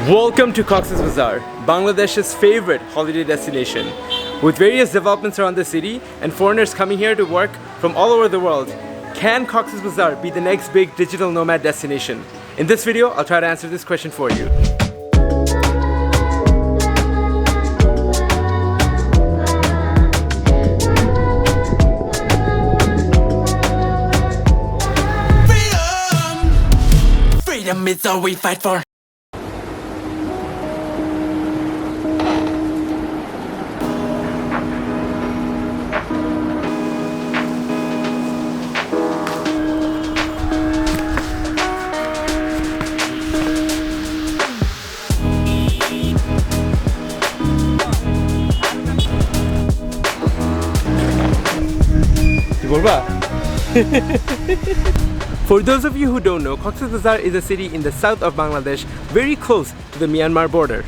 Welcome to Cox'S Bazar, Bangladesh's favorite holiday destination. With various developments around the city and foreigners coming here to work from all over the world, can Cox'S Bazar be the next big digital nomad destination? In this video, I'll try to answer this question for you. Freedom is all we fight for. For those of you who don't know, Cox'S Bazar is a city in the south of Bangladesh, very close to the Myanmar border.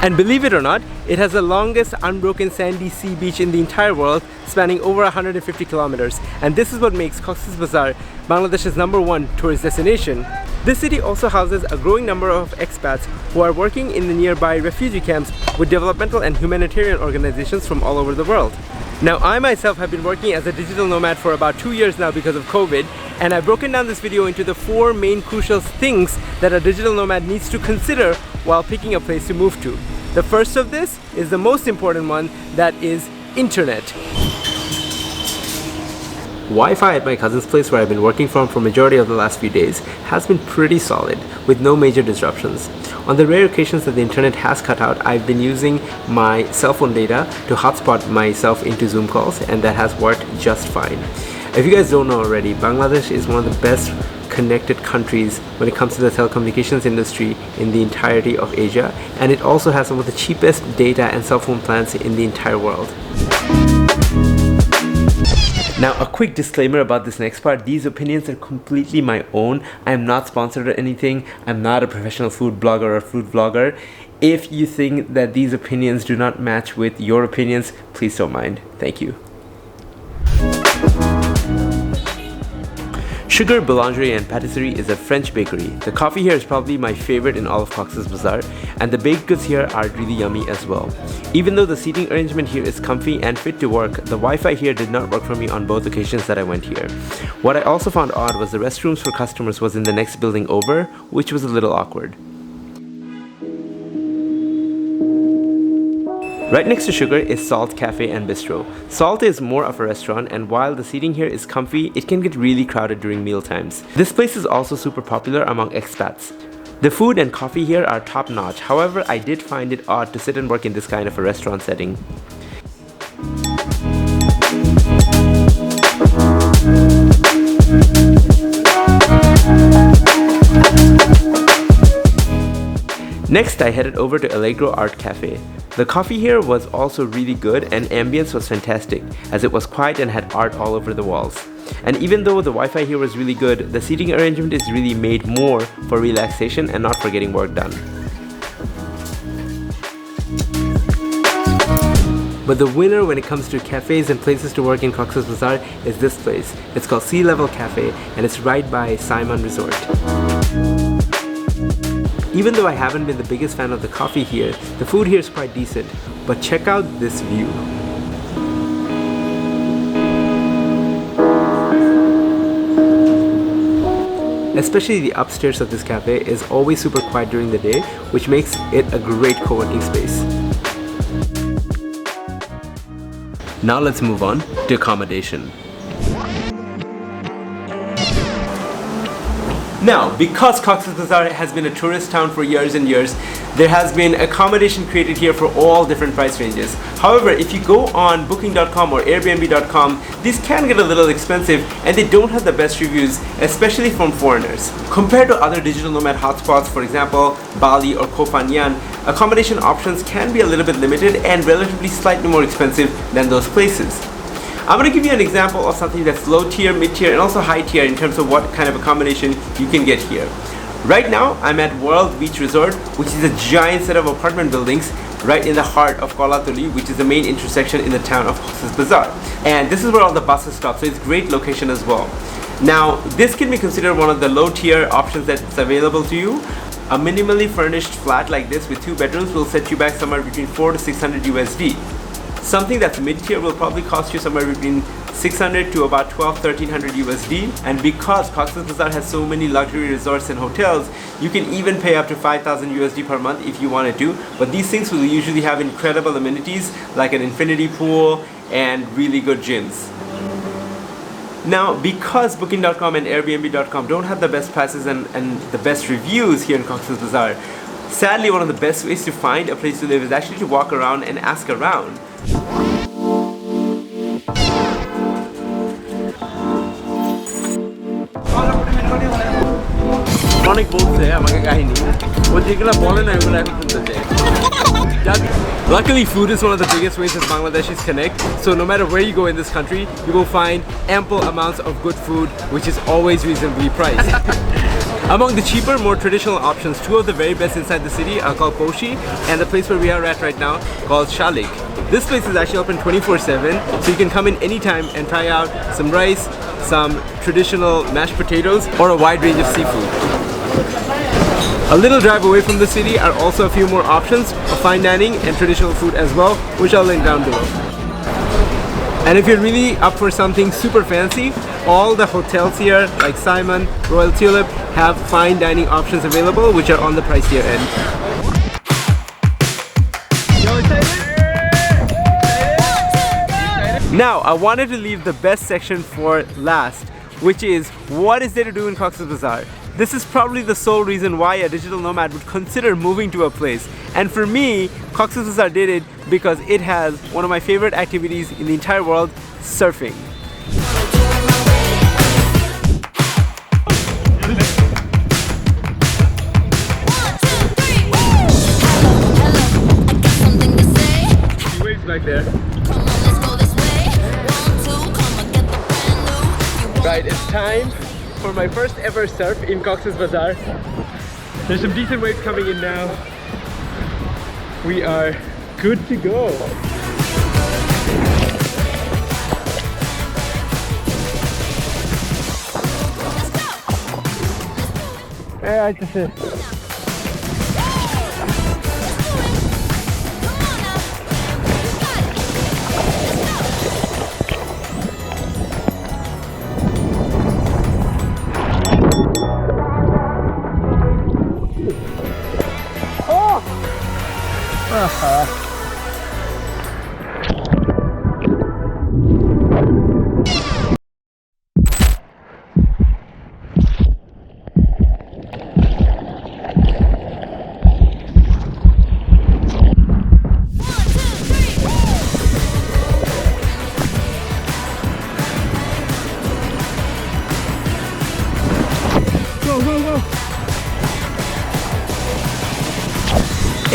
And believe it or not, it has the longest unbroken sandy sea beach in the entire world, spanning over 150 kilometers. And this is what makes Cox'S Bazar Bangladesh's #1 tourist destination. This city also houses a growing number of expats who are working in the nearby refugee camps with developmental and humanitarian organizations from all over the world. Now, I myself have been working as a digital nomad for about 2 years now because of COVID, and I've broken down this video into the 4 main crucial things that a digital nomad needs to consider while picking a place to move to. The first of this is the most important one, that is internet. Wi-Fi at my cousin's place where I've been working from for majority of the last few days has been pretty solid, with no major disruptions. On the rare occasions that the internet has cut out, I've been using my cell phone data to hotspot myself into Zoom calls, and that has worked just fine. If you guys don't know already, Bangladesh is one of the best connected countries when it comes to the telecommunications industry in the entirety of Asia, and it also has some of the cheapest data and cell phone plans in the entire world. Now, a quick disclaimer about this next part. These opinions are completely my own. I am not sponsored or anything. I'm not a professional food blogger or food vlogger. If you think that these opinions do not match with your opinions, please don't mind. Thank you. Shagor Boulangerie and Patisserie is a French bakery. The coffee here is probably my favorite in all of Cox'S Bazar, and the baked goods here are really yummy as well. Even though the seating arrangement here is comfy and fit to work, the Wi-Fi here did not work for me on both occasions that I went here. What I also found odd was the restrooms for customers was in the next building over, which was a little awkward. Right next to Shagor is Salt Cafe and Bistro. Salt is more of a restaurant, and while the seating here is comfy, it can get really crowded during meal times. This place is also super popular among expats. The food and coffee here are top notch. However, I did find it odd to sit and work in this kind of a restaurant setting. Next, I headed over to Allegro Art Cafe. The coffee here was also really good, and ambience was fantastic as it was quiet and had art all over the walls. And even though the Wi-Fi here was really good, the seating arrangement is really made more for relaxation and not for getting work done. But the winner when it comes to cafes and places to work in Cox'S Bazar is this place. It's called Sea Level Cafe, and it's right by Simon Resort. Even though I haven't been the biggest fan of the coffee here, the food here is quite decent. But check out this view. Especially the upstairs of this cafe is always super quiet during the day, which makes it a great co-working space. Now let's move on to accommodation. Now, because Cox'S Bazar has been a tourist town for years and years, there has been accommodation created here for all different price ranges. However, if you go on booking.com or airbnb.com, these can get a little expensive and they don't have the best reviews, especially from foreigners. Compared to other digital nomad hotspots, for example, Bali or Koh Phangan, accommodation options can be a little bit limited and relatively slightly more expensive than those places. I'm going to give you an example of something that's low tier, mid tier, and also high tier in terms of what kind of accommodation you can get here. Right now, I'm at World Beach Resort, which is a giant set of apartment buildings right in the heart of Kolatuli, which is the main intersection in the town of Cox'S Bazar. And this is where all the buses stop, so it's a great location as well. Now, this can be considered one of the low tier options that's available to you. A minimally furnished flat like this with 2 bedrooms will set you back somewhere between 4 to 600 USD. Something that's mid-tier will probably cost you somewhere between 600 to about 1300 USD. And because Cox'S Bazar has so many luxury resorts and hotels, you can even pay up to 5000 USD per month if you wanted to. But these things will usually have incredible amenities like an infinity pool and really good gyms. Now, because Booking.com and Airbnb.com don't have the best prices and the best reviews here in Cox'S Bazar, sadly one of the best ways to find a place to live is actually to walk around and ask around. অনেক বলছে আমাকে কাহিনী ও যেগুলো বলে না ওগুলো এখন শুনতে চাই Luckily, food is one of the biggest ways that Bangladeshis connect, so no matter where you go in this country, you will find ample amounts of good food, which is always reasonably priced. Among the cheaper, more traditional options, 2 of the very best inside the city are called Poshi and the place where we are at right now called Shalik. This place is actually open 24/7, so you can come in anytime and try out some rice, some traditional mashed potatoes, or a wide range of seafood. A little drive away from the city are also a few more options of fine dining and traditional food as well, which I'll link down below. And if you're really up for something super fancy, all the hotels here like Simon, Royal Tulip have fine dining options available which are on the pricier end. Now, I wanted to leave the best section for last, which is what is there to do in Cox'S Bazar? This is probably the sole reason why a digital nomad would consider moving to a place. And for me, Cox'S Bazar did it because it has one of my favorite activities in the entire world, surfing. Waves back there. Right, it's time for my first ever surf in Cox'S Bazar. There's some decent waves coming in now. We are good to go. Yeah, that's it.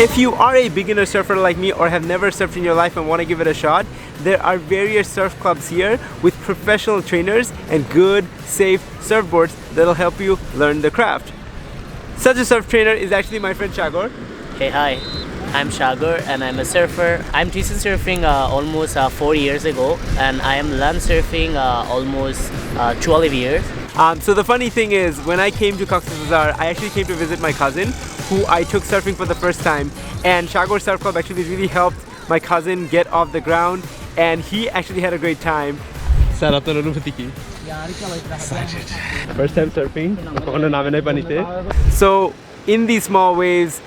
If you are a beginner surfer like me or have never surfed in your life and want to give it a shot, there are various surf clubs here with professional trainers and good, safe surfboards that'll help you learn the craft. Such a surf trainer is actually my friend Shagor. Hey, hi. I'm Shagor and I'm a surfer. I'm teaching surfing almost 4 years ago, and I am learned surfing almost 12 years. So the funny thing is, when I came to Cox'S Bazar, I actually came to visit my cousin, who I took surfing for the first time. And Shagor Surf Club actually really helped my cousin get off the ground, and he actually had a great time. First time surfing. So in these small waves,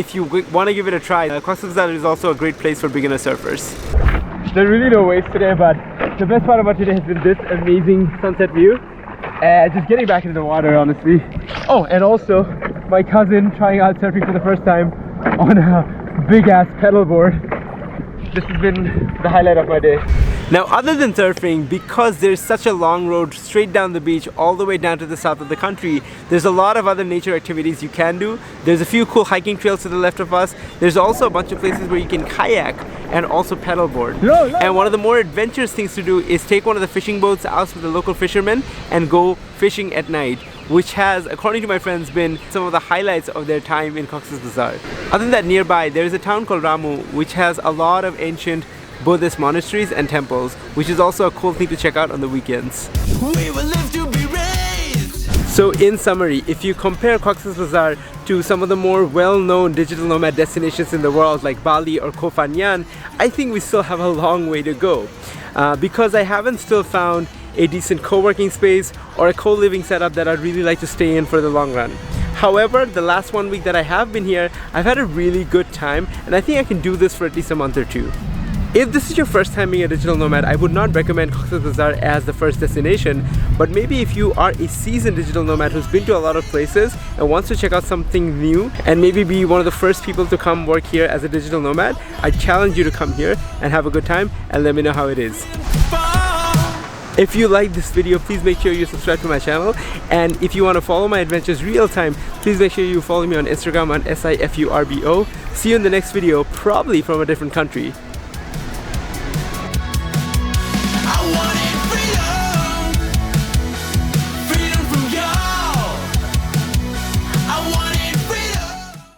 if you want to give it a try, Cox'S Bazar is also a great place for beginner surfers. There are really no waves today, but the best part about today has been this amazing sunset view. Just getting back into the water, honestly. Oh, and also my cousin trying out surfing for the first time on a big ass pedal board. This has been the highlight of my day. Now, other than surfing, because there's such a long road straight down the beach all the way down to the south of the country, there's a lot of other nature activities you can do. There's a few cool hiking trails to the left of us. There's also a bunch of places where you can kayak and also paddleboard. And one of the more adventurous things to do is take one of the fishing boats out with the local fishermen and go fishing at night, which has, according to my friends, been some of the highlights of their time in Cox'S Bazar. Other than that, nearby, there is a town called Ramu, which has a lot of ancient Buddhist monasteries and temples, which is also a cool thing to check out on the weekends. We will live to be raised. So in summary, if you compare Cox'S Bazar to some of the more well-known digital nomad destinations in the world like Bali or Koh Phangan, I think we still have a long way to go. Because I haven't still found a decent co-working space or a co-living setup that I'd really like to stay in for the long run. However, the last 1 week that I have been here, I've had a really good time, and I think I can do this for at least a month or two. If this is your first time being a digital nomad, I would not recommend Cox'S Bazar as the first destination, but maybe if you are a seasoned digital nomad who's been to a lot of places and wants to check out something new and maybe be one of the first people to come work here as a digital nomad, I challenge you to come here and have a good time and let me know how it is. If you like this video, please make sure you subscribe to my channel, and if you want to follow my adventures real time, please make sure you follow me on Instagram on SIFURBO. See you in the next video, probably from a different country.